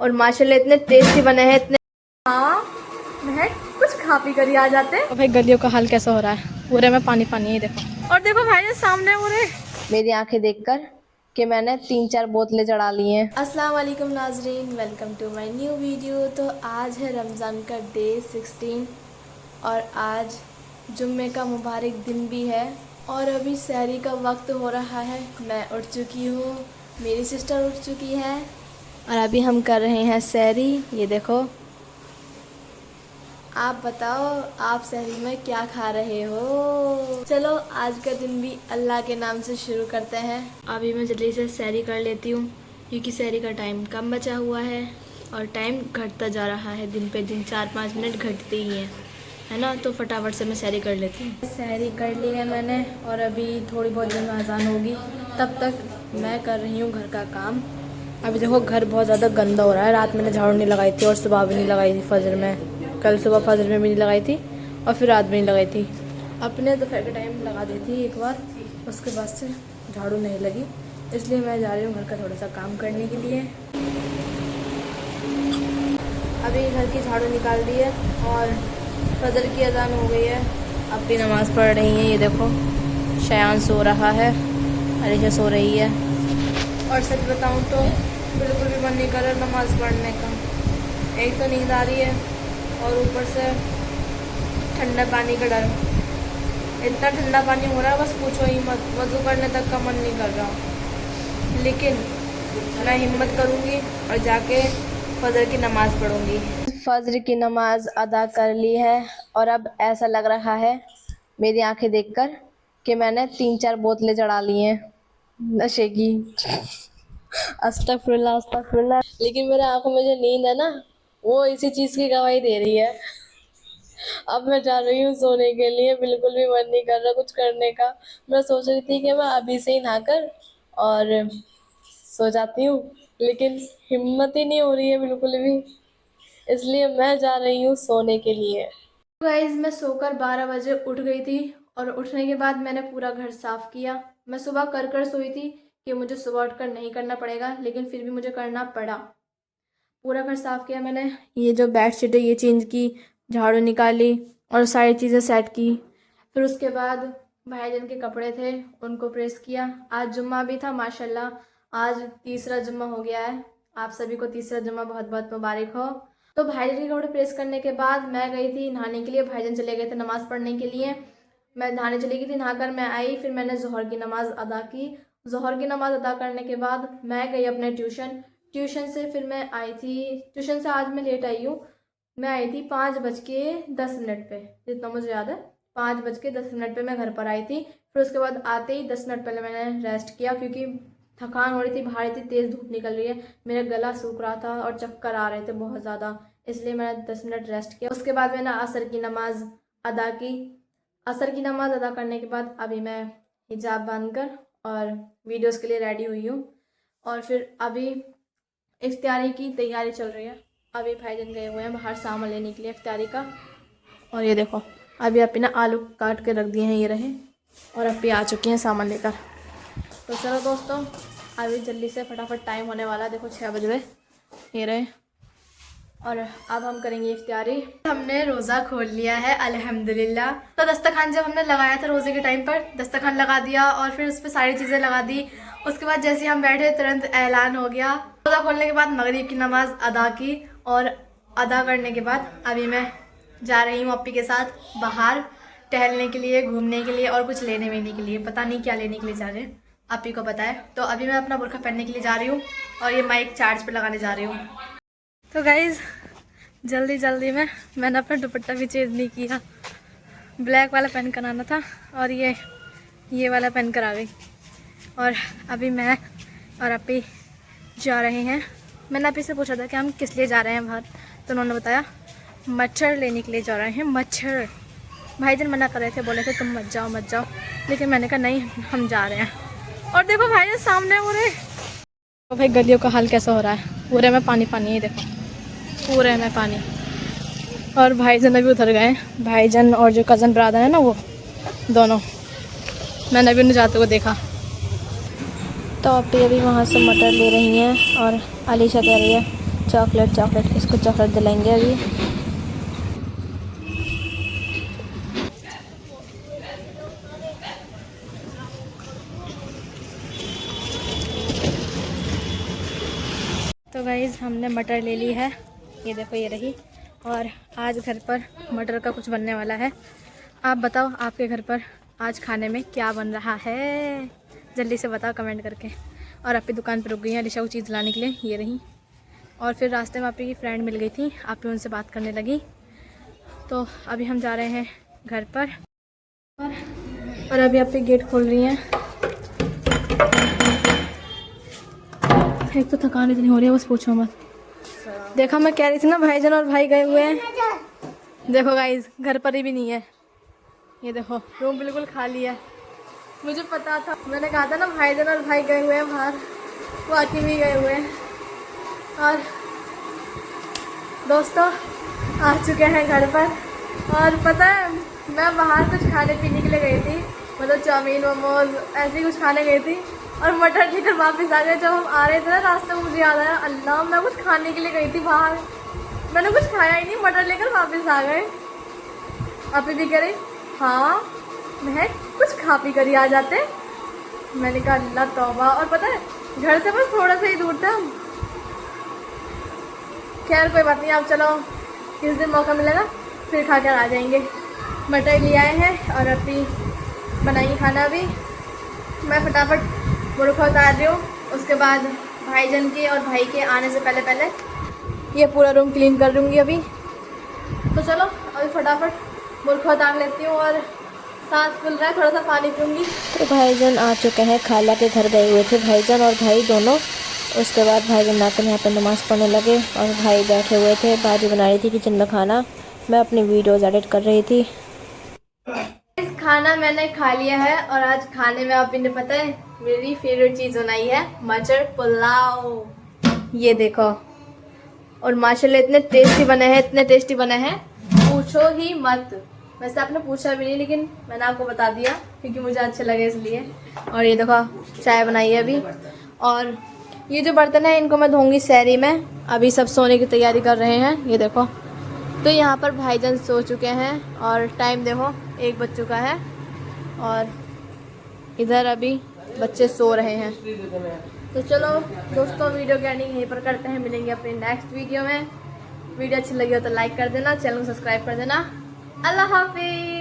और माशाल्लाह इतने टेस्टी बने हैं इतने। हाँ मैं कुछ खा पी कर ही आ जाते हैं। तो भाई गलियों का हाल कैसा हो रहा है, पूरे में पानी पानी है देखो। और देखो भाई ये सामने पूरे मेरी आंखें देखकर कि मैंने 3-4 बोतलें चढ़ा ली हैं। अस्सलाम वालेकुम नाजरीन, welcome to my new video. तो आज है रमज़ान का डे 16 और आज जुम्मे का मुबारक दिन भी है और अभी सहरी का वक्त हो रहा है। मैं उठ चुकी हूँ, मेरी सिस्टर उठ चुकी है और अभी हम कर रहे हैं सहरी। ये देखो, आप बताओ आप सहरी में क्या खा रहे हो। चलो आज का दिन भी अल्लाह के नाम से शुरू करते हैं। अभी मैं जल्दी से सहरी कर लेती हूँ क्योंकि सहरी का टाइम कम बचा हुआ है और टाइम घटता जा रहा है, दिन पे दिन 4-5 मिनट घटते ही हैं, है ना। तो फटाफट से मैं सहरी कर लेती हूँ। सहरी कर ली है मैंने और अभी थोड़ी बहुत देर में अज़ान होगी, तब तक मैं कर रही हूँ घर का काम। अभी देखो घर बहुत ज़्यादा गंदा हो रहा है। रात मैंने झाड़ू नहीं लगाई थी और सुबह भी नहीं लगाई थी, फजर में, कल सुबह फजर में भी नहीं लगाई थी और फिर रात में नहीं लगाई थी। अपने दोपहर के टाइम लगा दी थी एक बार, उसके बाद से झाड़ू नहीं लगी, इसलिए मैं जा रही हूँ घर का थोड़ा सा काम करने के लिए। अभी घर की झाड़ू निकाल दी है और फजर की अज़ान हो गई है। अब भी नमाज़ पढ़ रही हैं। ये देखो शयान सो रहा है, अलीशा सो रही है और सच बताऊँ तो बिल्कुल भी मन नहीं कर रहा नमाज़ पढ़ने का। एक तो नींद आ रही है और ऊपर से ठंडा पानी का डर। इतना ठंडा पानी हो रहा है बस पूछो ही मत, वज़ू करने तक का मन नहीं कर रहा। लेकिन मैं हिम्मत करूँगी और जाके फजर की नमाज़ पढ़ूँगी। फजर की नमाज़ अदा कर ली है और अब ऐसा लग रहा है मेरी आंखें देखकर कि मैंने 3-4 बोतलें चढ़ा ली हैं नशे की। अस्तगफुरुल्लाह अस्तगफुरुल्लाह। लेकिन मेरे आंखों में जो नींद है ना, वो इसी चीज़ की गवाही दे रही है। अब मैं जा रही हूँ सोने के लिए, बिल्कुल भी मन नहीं कर रहा कुछ करने का। मैं सोच रही थी कि मैं अभी से ही नहाकर और सो जाती हूँ, लेकिन हिम्मत ही नहीं हो रही है बिल्कुल भी, इसलिए मैं जा रही हूँ सोने के लिए। गाइस मैं सोकर 12 बजे उठ गई थी और उठने के बाद मैंने पूरा घर साफ़ किया। मैं सुबह कर सोई थी कि मुझे सुबह उठकर नहीं करना पड़ेगा, लेकिन फिर भी मुझे करना पड़ा। पूरा घर साफ़ किया मैंने, ये जो बेडशीट है ये चेंज की, झाड़ू निकाली और सारी चीज़ें सेट की। फिर उसके बाद भाईजान के कपड़े थे उनको प्रेस किया। आज जुम्मा भी था माशाल्लाह, आज तीसरा जुम्मा हो गया है। आप सभी को तीसरा जुम्मा बहुत बहुत मुबारक हो। तो भाईजान के कपड़े प्रेस करने के बाद मैं गई थी नहाने के लिए। भाईजान चले गए थे नमाज़ पढ़ने के लिए, मैं नहाने चली गई थी। नहाकर मैं आई, फिर मैंने ज़ोहर की नमाज़ अदा की। ज़ोहर की नमाज़ अदा करने के बाद मैं गई अपने ट्यूशन से फिर मैं आई थी। ट्यूशन से आज मैं लेट आई हूँ, मैं आई थी 5:10 पे, जितना मुझे याद है 5:10 पे मैं घर पर आई थी। फिर उसके बाद आते ही 10 मिनट पहले मैंने रेस्ट किया क्योंकि थकान हो रही थी, भारी थी, तेज़ धूप निकल रही है, मेरा गला सूख रहा था और चक्कर आ रहे थे बहुत ज़्यादा, इसलिए मैंने 10 मिनट रेस्ट किया। उसके बाद मैंने असर की नमाज़ अदा की। असर की नमाज़ अदा करने के बाद अभी मैं हिजाब बांधकर और वीडियोस के लिए रेडी हुई हूँ और फिर अभी इफ्तारी की तैयारी चल रही है। अभी भाईजान गए हुए हैं बाहर सामान लेने के लिए इफ्तारी का। और ये देखो अभी आप ना आलू काट के रख दिए हैं, ये रहे, और अभी आ चुकी हैं सामान लेकर। तो चलो दोस्तों अभी जल्दी से फटाफट टाइम होने वाला है, देखो 6 बज गए, ये रहे। और अब हम करेंगे इफ्तारी। हमने रोज़ा खोल लिया है अल्हम्दुलिल्लाह। तो दस्तरखान जब हमने लगाया था रोज़े के टाइम पर, दस्तरखान लगा दिया और फिर उस पर सारी चीज़ें लगा दी। उसके बाद जैसे हम बैठे तुरंत ऐलान हो गया। रोज़ा खोलने के बाद मगरिब की नमाज़ अदा की और अदा करने के बाद अभी मैं जा रही हूँ अप्पी के साथ बाहर टहलने के लिए, घूमने के लिए और कुछ लेने वेने के लिए। पता नहीं क्या लेने के लिए जा रहे हैं, अप्पी को पता है। तो अभी मैं अपना बुर्का पहनने के लिए जा रही हूँ और ये माइक चार्ज पर लगाने जा रही हूँ। तो गाइज़ जल्दी में मैंने अपना दुपट्टा भी चेंज नहीं किया, ब्लैक वाला पहन कर आना था और ये वाला पहन कर आ गई। और अभी मैं और अप्पी जा रहे हैं। मैंने अप्पी से पूछा था कि हम किस लिए जा रहे हैं बाहर, तो उन्होंने बताया मच्छर लेने के लिए जा रहे हैं। मच्छर भाईजान मना कर रहे थे, बोले थे तुम मत जाओ, लेकिन मैंने कहा नहीं हम जा रहे हैं। और देखो भाईजान सामने हो रहे, तो भाई गलियों का हाल कैसा हो रहा है, पूरे में पानी है, देखो पूरे में पानी। और भाईजान अभी उधर गए, भाईजान और जो कज़न ब्रदर है ना वो दोनों, मैंने अभी उन्हें जाते हुए देखा। तो अप्पी अभी वहाँ से मटर ले रही हैं और अलीशा कह रही है चॉकलेट चॉकलेट, इसको चॉकलेट दिलाएंगे अभी। तो गाइज़ हमने मटर ले ली है, ये देखो ये रही। और आज घर पर मटर का कुछ बनने वाला है। आप बताओ आपके घर पर आज खाने में क्या बन रहा है, जल्दी से बताओ कमेंट करके। और आपकी दुकान पर रुक गई हैं अलीशा को चीज़ लाने के लिए, ये रही। और फिर रास्ते में आपकी फ्रेंड मिल गई थी, आप भी उनसे बात करने लगी। तो अभी हम जा रहे हैं घर पर। और अभी आप गेट खोल रही हैं। एक तो थकान इतनी हो रही है बस पूछो मत। देखो मैं कह रही थी ना भाईजान और भाई गए हुए हैं। देखो गाइज घर पर ही भी नहीं है, ये देखो रूम बिल्कुल खाली है। मुझे पता था, मैंने कहा था ना भाईजान और भाई गए हुए हैं बाहर, वो आके भी गए हुए हैं। और दोस्तों आ चुके हैं घर पर। और पता है मैं बाहर कुछ खाने पीने के लिए गई थी, मतलब चाउमीन मोमोज ऐसे ही कुछ खाने गई थी। और मटर लेकर वापस आ गए। जब हम आ रहे थे ना रास्ते में मुझे याद आया, अल्लाह मैं कुछ खाने के लिए गई थी बाहर, मैंने कुछ खाया ही नहीं, मटर लेकर वापस आ गए। आप भी कह रहे हाँ मैं कुछ खा पी कर ही आ जाते। मैंने कहा अल्लाह तौबा। और पता है घर से बस थोड़ा सा ही दूर था। खैर कोई बात नहीं, आप चलो किस दिन मौका मिलेगा फिर खा कर आ जाएंगे। मटर ले आए हैं और अभी बनाइए खाना। अभी मैं फटाफट बुरखा उतार रही हूँ, उसके बाद भाईजान के और भाई के आने से पहले पहले ये पूरा रूम क्लीन कर दूँगी अभी। तो चलो अभी फटाफट बुरखा उतार लेती हूँ और सांस फूल रहा है, थोड़ा सा पानी पीऊँगी। तो भाईजान आ चुके हैं, खाला के घर गए हुए थे भाईजान और भाई दोनों। उसके बाद भाईजान आकर यहाँ पर नमाज़ पढ़ने लगे और भाई बैठे हुए थे, भाभी बना रही थी किचन में खाना, मैं अपनी वीडियोज़ एडिट कर रही थी। खाना मैंने खा लिया है और आज खाने में आप इन्हें पता है मेरी फेवरेट चीज़ बनाई है मटर पुलाव, ये देखो। और माशाल्लाह इतने टेस्टी बने हैं, इतने टेस्टी बने हैं पूछो ही मत। वैसे आपने पूछा भी नहीं लेकिन मैंने आपको बता दिया क्योंकि मुझे अच्छे लगे इसलिए। और ये देखो चाय बनाई है अभी। और ये जो बर्तन है इनको मैं धोऊंगी सहरी में, अभी सब सोने की तैयारी कर रहे हैं, ये देखो। तो यहाँ पर भाईजान सो चुके हैं और टाइम देखो 1 बज चुका है और इधर अभी बच्चे सो रहे हैं। तो चलो दोस्तों वीडियो की एंडिंग यहीं पर करते हैं, मिलेंगे अपने नेक्स्ट वीडियो में। वीडियो अच्छी लगी हो तो लाइक कर देना, चैनल को सब्सक्राइब कर देना। अल्लाह हाफिज़।